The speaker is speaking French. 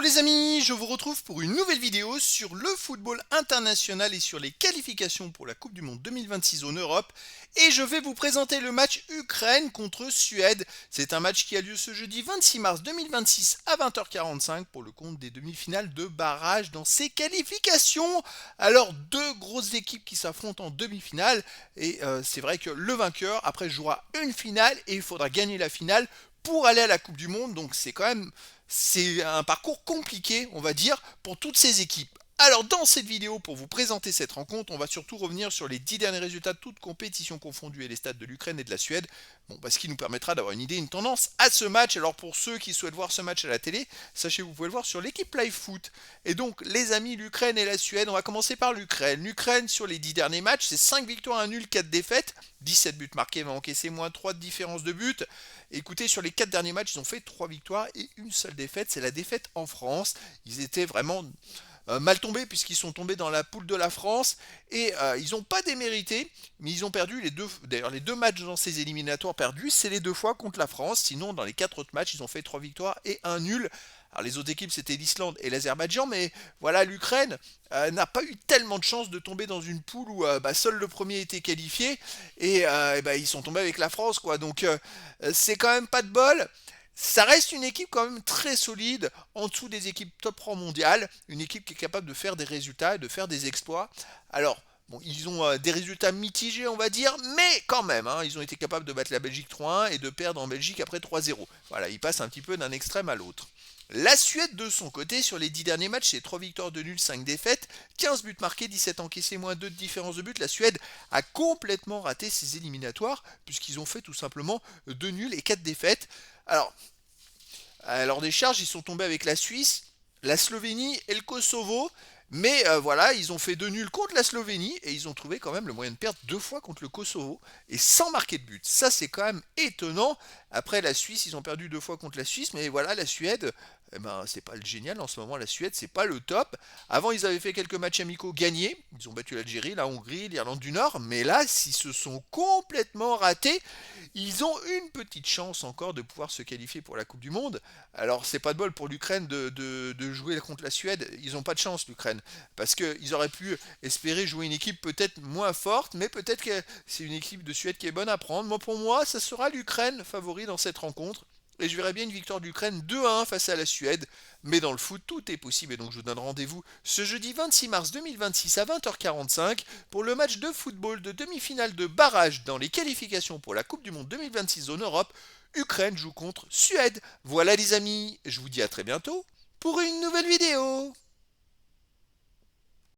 Hello les amis, je vous retrouve pour une nouvelle vidéo sur le football international et sur les qualifications pour la Coupe du Monde 2026 en Europe. Et je vais vous présenter le match Ukraine contre Suède. C'est un match qui a lieu ce jeudi 26 mars 2026 à 20h45 pour le compte des demi-finales de barrage dans ces qualifications. Alors deux grosses équipes qui s'affrontent en demi-finale et c'est vrai que le vainqueur après jouera une finale et il faudra gagner la finale pour aller à la Coupe du Monde. Donc c'est un parcours compliqué, on va dire, pour toutes ces équipes. Alors dans cette vidéo, pour vous présenter cette rencontre, on va surtout revenir sur les 10 derniers résultats de toutes compétitions confondues et les stades de l'Ukraine et de la Suède. Bon, ce qui nous permettra d'avoir une idée, une tendance à ce match. Alors pour ceux qui souhaitent voir ce match à la télé, sachez que vous pouvez le voir sur l'équipe Live Foot. Et donc les amis, l'Ukraine et la Suède, on va commencer par l'Ukraine. L'Ukraine sur les 10 derniers matchs, c'est 5 victoires, 1 nul, 4 défaites. 17 buts marqués, va encaisser moins 3 de différence de but. Écoutez, sur les 4 derniers matchs, ils ont fait 3 victoires et une seule défaite, c'est la défaite en France. Ils étaient vraiment mal tombés puisqu'ils sont tombés dans la poule de la France et ils n'ont pas démérité, mais ils ont perdu les deux matchs dans ces éliminatoires perdus, c'est les deux fois contre la France. Sinon, dans les 4 autres matchs, ils ont fait 3 victoires et un nul. Alors les autres équipes c'était l'Islande et l'Azerbaïdjan, mais voilà, l'Ukraine n'a pas eu tellement de chance de tomber dans une poule où seul le premier était qualifié et ils sont tombés avec la France quoi. Donc c'est quand même pas de bol. Ça reste une équipe quand même très solide, en dessous des équipes top 3 mondiales, une équipe qui est capable de faire des résultats et de faire des exploits. Alors, bon, ils ont des résultats mitigés, on va dire, mais quand même, hein, ils ont été capables de battre la Belgique 3-1 et de perdre en Belgique après 3-0. Voilà, ils passent un petit peu d'un extrême à l'autre. La Suède, de son côté, sur les 10 derniers matchs, c'est 3 victoires de nul, 5 défaites, 15 buts marqués, 17 encaissés, moins 2 de différence de but. La Suède a complètement raté ses éliminatoires, puisqu'ils ont fait tout simplement 2 nuls et 4 défaites. Alors, des charges, ils sont tombés avec la Suisse, la Slovénie et le Kosovo. Mais voilà, ils ont fait 2 nuls contre la Slovénie et ils ont trouvé quand même le moyen de perdre 2 fois contre le Kosovo et sans marquer de but. Ça, c'est quand même étonnant. Après la Suisse, ils ont perdu 2 fois contre la Suisse, mais voilà, la Suède, c'est pas le génial en ce moment. La Suède, c'est pas le top. Avant, ils avaient fait quelques matchs amicaux gagnés. Ils ont battu l'Algérie, la Hongrie, l'Irlande du Nord. Mais là, s'ils se sont complètement ratés, ils ont une petite chance encore de pouvoir se qualifier pour la Coupe du Monde. Alors, c'est pas de bol pour l'Ukraine de jouer contre la Suède. Ils n'ont pas de chance, l'Ukraine. Parce qu'ils auraient pu espérer jouer une équipe peut-être moins forte, mais peut-être que c'est une équipe de Suède qui est bonne à prendre. Moi, pour moi, ça sera l'Ukraine favori dans cette rencontre. Et je verrais bien une victoire d'Ukraine 2-1 face à la Suède. Mais dans le foot, tout est possible. Et donc, je vous donne rendez-vous ce jeudi 26 mars 2026 à 20h45 pour le match de football de demi-finale de barrage dans les qualifications pour la Coupe du Monde 2026 en Europe. Ukraine joue contre Suède. Voilà les amis, je vous dis à très bientôt pour une nouvelle vidéo.